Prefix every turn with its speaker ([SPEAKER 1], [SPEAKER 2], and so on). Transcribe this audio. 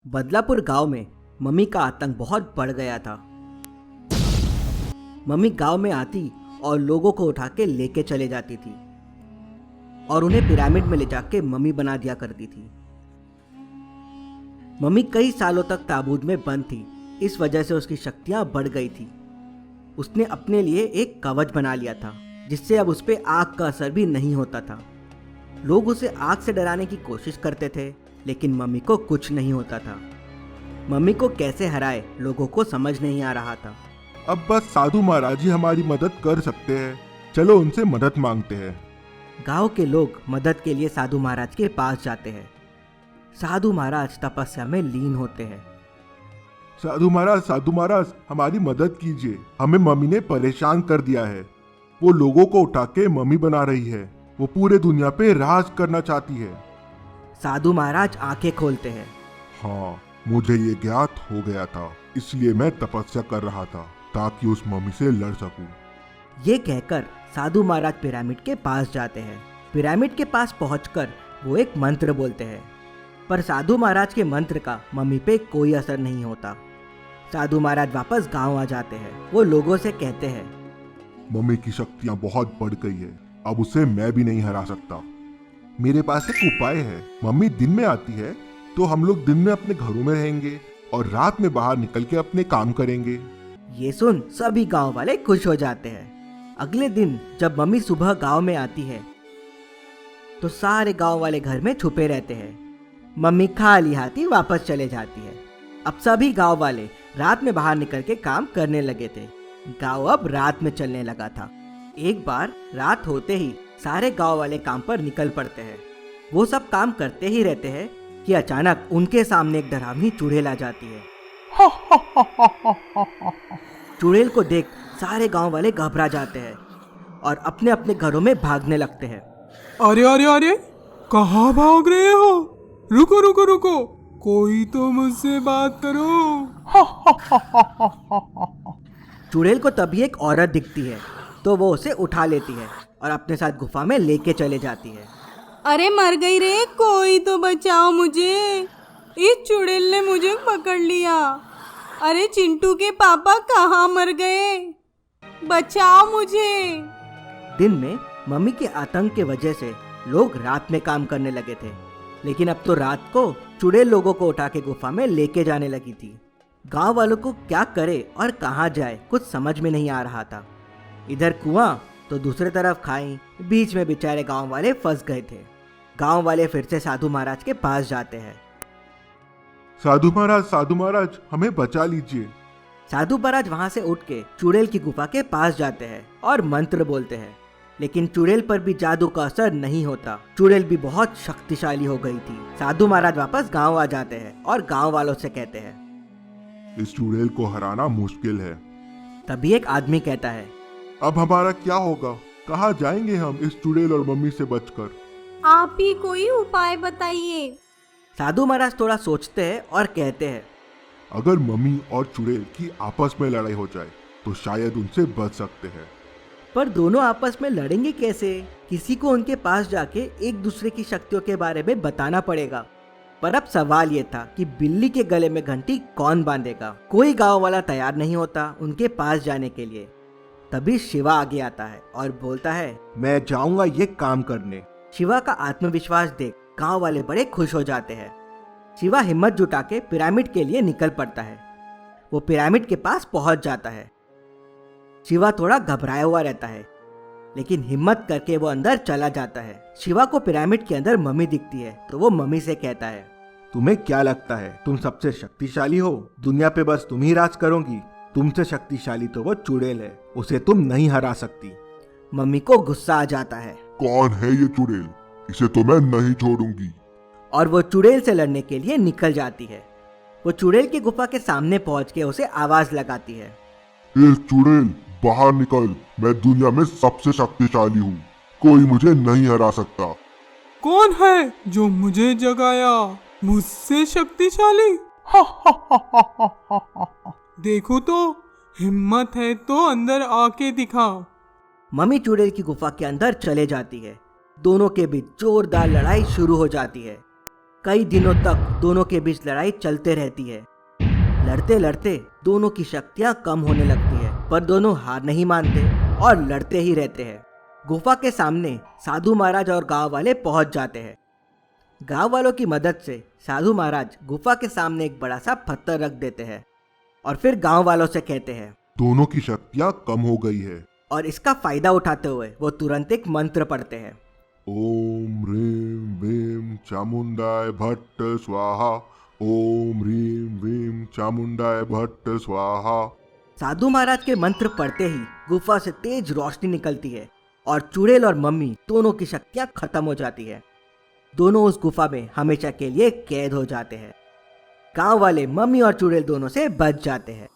[SPEAKER 1] बदलापुर गांव में मम्मी का आतंक बहुत बढ़ गया था। मम्मी गांव में आती और लोगों को उठा के लेके चले जाती थी और उन्हें पिरामिड में ले जाके मम्मी बना दिया करती थी। मम्मी कई सालों तक ताबूत में बंद थी, इस वजह से उसकी शक्तियां बढ़ गई थी। उसने अपने लिए एक कवच बना लिया था जिससे अब उस पर आग का असर भी नहीं होता था। लोग उसे आग से डराने की कोशिश करते थे लेकिन मम्मी को कुछ नहीं होता था। मम्मी को कैसे हराए लोगों को समझ नहीं आ रहा था।
[SPEAKER 2] अब बस साधु महाराज ही हमारी मदद कर सकते हैं, चलो उनसे मदद मांगते हैं।
[SPEAKER 1] गांव के लोग मदद के लिए साधु महाराज के पास जाते हैं। साधु महाराज तपस्या में लीन होते हैं।
[SPEAKER 2] साधु महाराज हमारी मदद कीजिए, हमें मम्मी ने परेशान कर दिया है। वो लोगों को उठा के मम्मी बना रही है, वो पूरे दुनिया पे राज करना चाहती है।
[SPEAKER 1] साधु महाराज आंखें खोलते हैं।
[SPEAKER 2] हाँ, मुझे ये ज्ञात हो गया था, इसलिए मैं तपस्या कर रहा था ताकि उस मम्मी से लड़ सकूं।
[SPEAKER 1] ये कहकर साधु महाराज पिरामिड के पास जाते हैं। पिरामिड के पास पहुंचकर वो एक मंत्र बोलते हैं, पर साधु महाराज के मंत्र का मम्मी पे कोई असर नहीं होता। साधु महाराज वापस गांव आ जाते हैं। वो लोगों से कहते हैं,
[SPEAKER 2] मम्मी की शक्तियाँ बहुत बढ़ गई है, अब उसे मैं भी नहीं हरा सकता। मेरे पास एक उपाय है। मम्मी दिन में आती है तो हम लोग दिन में अपने घरों में रहेंगे और रात में बाहर निकल के अपने काम करेंगे।
[SPEAKER 1] ये सुन सभी गांव वाले खुश हो जाते हैं। अगले दिन जब मम्मी सुबह गांव में आती है तो सारे गांव वाले घर में छुपे रहते हैं। मम्मी खाली हाथी वापस चले जाती है। अब सभी गांव वाले रात में बाहर निकल के काम करने लगे थे। गांव अब रात में चलने लगा था। एक बार रात होते ही सारे गांव वाले काम पर निकल पड़ते हैं। वो सब काम करते ही रहते हैं कि अचानक उनके सामने एक डरावनी चुड़ैल आ जाती है। चुड़ैल को देख सारे गांव वाले घबरा जाते हैं और अपने अपने घरों में भागने लगते हैं।
[SPEAKER 3] अरे अरे अरे, कहाँ भाग रहे हो? रुको रुको रुको, कोई तो मुझसे बात करो।
[SPEAKER 1] चुड़ैल को तभी एक औरत दिखती है तो वो उसे उठा लेती है और अपने साथ गुफा में लेके चले जाती है।
[SPEAKER 4] अरे मर गई रे, कोई तो बचाओ मुझे, इस चुड़ैल ने मुझे पकड़ लिया। अरे चिंटू के पापा कहाँ मर गए, बचाओ मुझे।
[SPEAKER 1] दिन में मम्मी के आतंक के वजह से लोग रात में काम करने लगे थे, लेकिन अब तो रात को चुड़ैल लोगों को उठा के गुफा में लेके जाने लगी थी। गांव वालों को क्या करे और कहाँ जाए कुछ समझ में नहीं आ रहा था। इधर कुआं तो दूसरे तरफ खाई, बीच में बेचारे गांव वाले फंस गए थे। गांव वाले फिर से साधु महाराज के पास जाते हैं।
[SPEAKER 2] साधु महाराज हमें बचा लीजिए।
[SPEAKER 1] साधु महाराज वहां से उठ के चुड़ैल की गुफा के पास जाते हैं और मंत्र बोलते हैं, लेकिन चुड़ैल पर भी जादू का असर नहीं होता। चुड़ैल भी बहुत शक्तिशाली हो गई थी। साधु महाराज वापस गांव आ जाते हैं और गांव वालों से कहते हैं,
[SPEAKER 2] इस चुड़ैल को हराना मुश्किल है।
[SPEAKER 1] तभी एक आदमी कहता है,
[SPEAKER 2] अब हमारा क्या होगा? कहाँ जाएंगे हम इस चुड़ैल और मम्मी से बचकर?
[SPEAKER 4] आप ही कोई उपाय बताइए।
[SPEAKER 1] साधु महाराज थोड़ा सोचते हैं और कहते हैं,
[SPEAKER 2] अगर मम्मी और चुड़ैल की आपस में लड़ाई हो जाए तो शायद उनसे बच सकते हैं।
[SPEAKER 1] पर दोनों आपस में लड़ेंगे कैसे? किसी को उनके पास जाके एक दूसरे की शक्तियों के बारे में बताना पड़ेगा। पर अब सवाल ये था कि बिल्ली के गले में घंटी कौन बांधेगा? कोई गांव वाला तैयार नहीं होता उनके पास जाने के लिए। तभी शिवा आगे आता है और बोलता है,
[SPEAKER 5] मैं जाऊंगा ये काम करने।
[SPEAKER 1] शिवा का आत्मविश्वास देख गांव वाले बड़े खुश हो जाते हैं। शिवा हिम्मत जुटा के पिरामिड के लिए निकल पड़ता है। वो पिरामिड के पास पहुंच जाता है। शिवा थोड़ा घबराया हुआ रहता है, लेकिन हिम्मत करके वो अंदर चला जाता है। शिवा को पिरामिड के अंदर मम्मी दिखती है तो वो मम्मी से कहता है,
[SPEAKER 5] तुम्हें क्या लगता है तुम सबसे शक्तिशाली हो? दुनिया पे बस तुम ही राज करोगी। तुमसे शक्तिशाली तो वो चुड़ैल है, उसे तुम नहीं हरा सकती।
[SPEAKER 1] मम्मी को गुस्सा आ जाता है।
[SPEAKER 2] कौन है ये चुड़ैल? इसे तो मैं नहीं छोड़ूंगी।
[SPEAKER 1] और वो चुड़ैल से लड़ने के लिए निकल जाती है। वो चुड़ैल की गुफा के सामने पहुंच के उसे आवाज लगाती है,
[SPEAKER 2] ए चुड़ैल, बाहर निकल, मैं दुनिया में सबसे शक्तिशाली हूँ, कोई मुझे नहीं हरा सकता।
[SPEAKER 3] कौन है जो मुझे जगाया? मुझसे शक्तिशाली? देखो तो, हिम्मत है तो अंदर आके दिखाओ।
[SPEAKER 1] मम्मी चुड़ैल की गुफा के अंदर चले जाती है। दोनों के बीच जोरदार लड़ाई शुरू हो जाती है। कई दिनों तक दोनों के बीच लड़ाई चलते रहती है। लड़ते लड़ते दोनों की शक्तियां कम होने लगती है, पर दोनों हार नहीं मानते और लड़ते ही रहते हैं। गुफा के सामने साधु महाराज और गांव वाले पहुंच जाते हैं। गांव वालों की मदद से साधु महाराज गुफा के सामने एक बड़ा सा पत्थर रख देते हैं और फिर गांव वालों से कहते हैं,
[SPEAKER 2] दोनों की शक्तियां कम हो गई है।
[SPEAKER 1] और इसका फायदा उठाते हुए वो तुरंत एक मंत्र पढ़ते हैं।
[SPEAKER 2] ओम ह्रीं वीं चामुंडाय भट्ट स्वाहा। ओम ह्रीं वीं चामुंडाय भट्ट स्वाहा।
[SPEAKER 1] साधु महाराज के मंत्र पढ़ते ही गुफा से तेज रोशनी निकलती है और चुड़ैल और मम्मी दोनों की शक्तियां खत्म हो जाती है। दोनों उस गुफा में हमेशा के लिए कैद हो जाते हैं। गांव वाले मम्मी और चुड़ैल दोनों से बच जाते हैं।